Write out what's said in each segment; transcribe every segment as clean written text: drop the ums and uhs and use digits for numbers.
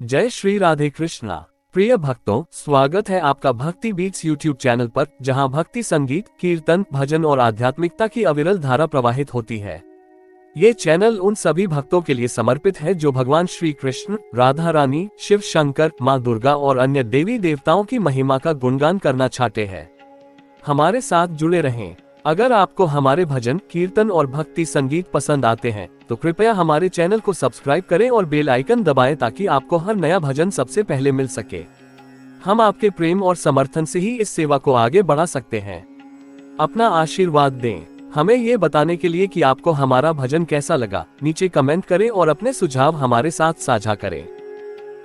जय श्री राधे कृष्णा। प्रिय भक्तों, स्वागत है आपका भक्ति बीट्स यूट्यूब चैनल पर, जहां भक्ति संगीत, कीर्तन, भजन और आध्यात्मिकता की अविरल धारा प्रवाहित होती है। ये चैनल उन सभी भक्तों के लिए समर्पित है जो भगवान श्री कृष्ण, राधा रानी, शिव शंकर, माँ दुर्गा और अन्य देवी देवताओं की महिमा का गुणगान करना चाहते हैं। हमारे साथ जुड़े रहें। अगर आपको हमारे भजन, कीर्तन और भक्ति संगीत पसंद आते हैं तो कृपया हमारे चैनल को सब्सक्राइब करें और बेल आइकन दबाएं ताकि आपको हर नया भजन सबसे पहले मिल सके। हम आपके प्रेम और समर्थन से ही इस सेवा को आगे बढ़ा सकते हैं। अपना आशीर्वाद दें। हमें ये बताने के लिए कि आपको हमारा भजन कैसा लगा, नीचे कमेंट करें और अपने सुझाव हमारे साथ साझा करें।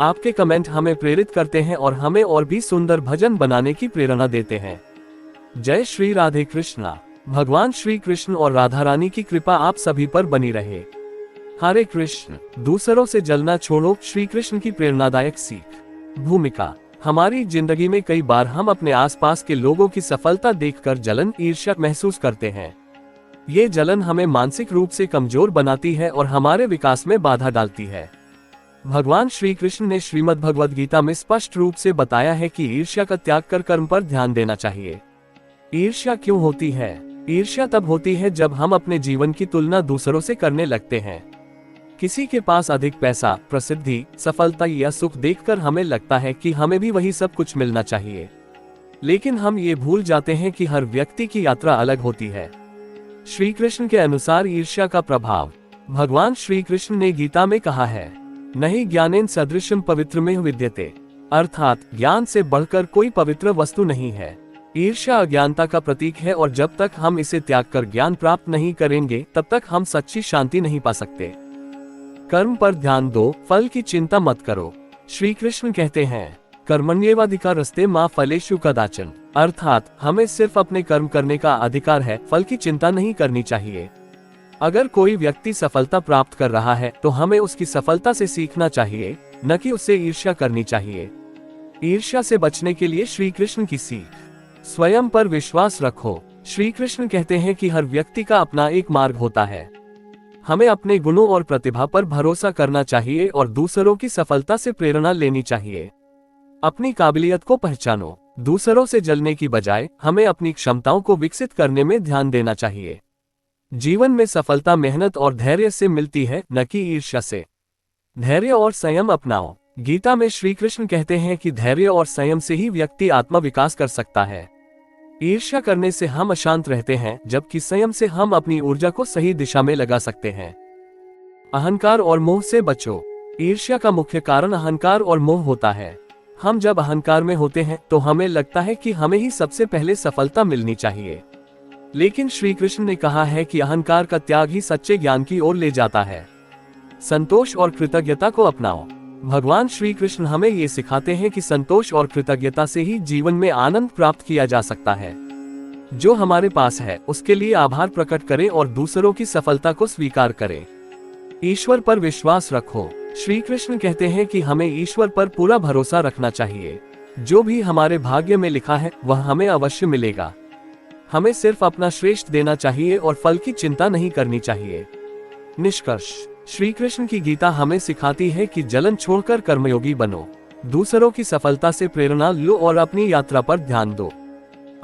आपके कमेंट हमें प्रेरित करते हैं और हमें और भी सुंदर भजन बनाने की प्रेरणा देते हैं। जय श्री राधे कृष्णा। भगवान श्री कृष्ण और राधा रानी की कृपा आप सभी पर बनी रहे। हरे कृष्ण। दूसरों से जलना छोड़ो, श्री कृष्ण की प्रेरणादायक सीख। भूमिका। हमारी जिंदगी में कई बार हम अपने आसपास के लोगों की सफलता देखकर जलन, ईर्ष्या महसूस करते हैं। ये जलन हमें मानसिक रूप से कमजोर बनाती है और हमारे विकास में बाधा डालती है। भगवान श्री कृष्ण ने श्रीमद् भगवद गीता में स्पष्ट रूप से बताया है कि ईर्ष्या का त्याग कर कर्म पर ध्यान देना चाहिए। ईर्ष्या क्यों होती है? ईर्ष्या तब होती है जब हम अपने जीवन की तुलना दूसरों से करने लगते हैं। किसी के पास अधिक पैसा, प्रसिद्धि, सफलता या सुख देखकर हमें लगता है कि हमें भी वही सब कुछ मिलना चाहिए। लेकिन हम ये भूल जाते हैं कि हर व्यक्ति की यात्रा अलग होती है। श्री कृष्ण के अनुसार ईर्ष्या का प्रभाव। भगवान श्री कृष्ण ने गीता में कहा है, नहीं ज्ञानेन सदृशम पवित्रमेव विद्यते, अर्थात ज्ञान से बढ़कर कोई पवित्र वस्तु नहीं है। ईर्ष्या अज्ञानता का प्रतीक है और जब तक हम इसे त्याग कर ज्ञान प्राप्त नहीं करेंगे तब तक हम सच्ची शांति नहीं पा सकते। कर्म पर ध्यान दो, फल की चिंता मत करो। श्री कृष्ण कहते हैं, कर्मण्येवाधिकारस्ते मा फलेषु कदाचन, अर्थात हमें सिर्फ अपने कर्म करने का अधिकार है, फल की चिंता नहीं करनी चाहिए। अगर कोई व्यक्ति सफलता प्राप्त कर रहा है तो हमें उसकी सफलता से सीखना चाहिए, न कि उससे ईर्ष्या करनी चाहिए। ईर्ष्या से बचने के लिए श्री कृष्ण की सीख। स्वयं पर विश्वास रखो। श्री कृष्ण कहते हैं कि हर व्यक्ति का अपना एक मार्ग होता है। हमें अपने गुणों और प्रतिभा पर भरोसा करना चाहिए और दूसरों की सफलता से प्रेरणा लेनी चाहिए। अपनी काबिलियत को पहचानो। दूसरों से जलने की बजाय हमें अपनी क्षमताओं को विकसित करने में ध्यान देना चाहिए। जीवन में सफलता मेहनत और धैर्य से मिलती है, न कि ईर्ष्या से। धैर्य और संयम अपनाओ। गीता में श्री कृष्ण कहते हैं कि धैर्य और संयम से ही व्यक्ति आत्म विकास कर सकता है। ईर्ष्या करने से हम अशांत रहते हैं, जबकि संयम से हम अपनी ऊर्जा को सही दिशा में लगा सकते हैं। अहंकार और मोह से बचो। ईर्ष्या का मुख्य कारण अहंकार और मोह होता है। हम जब अहंकार में होते हैं तो हमें लगता है कि हमें ही सबसे पहले सफलता मिलनी चाहिए। लेकिन श्री कृष्ण ने कहा है कि अहंकार का त्याग ही सच्चे ज्ञान की ओर ले जाता है। संतोष और कृतज्ञता को अपनाओ। भगवान श्री कृष्ण हमें ये सिखाते हैं कि संतोष और कृतज्ञता से ही जीवन में आनंद प्राप्त किया जा सकता है। जो हमारे पास है उसके लिए आभार प्रकट करें और दूसरों की सफलता को स्वीकार करें। ईश्वर पर विश्वास रखो। श्री कृष्ण कहते हैं कि हमें ईश्वर पर पूरा भरोसा रखना चाहिए। जो भी हमारे भाग्य में लिखा है वह हमें अवश्य मिलेगा। हमें सिर्फ अपना श्रेष्ठ देना चाहिए और फल की चिंता नहीं करनी चाहिए। निष्कर्ष। श्री कृष्ण की गीता हमें सिखाती है कि जलन छोड़कर कर्मयोगी बनो। दूसरों की सफलता से प्रेरणा लो और अपनी यात्रा पर ध्यान दो।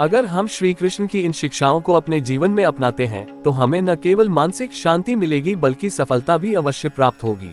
अगर हम श्री कृष्ण की इन शिक्षाओं को अपने जीवन में अपनाते हैं तो हमें न केवल मानसिक शांति मिलेगी बल्कि सफलता भी अवश्य प्राप्त होगी।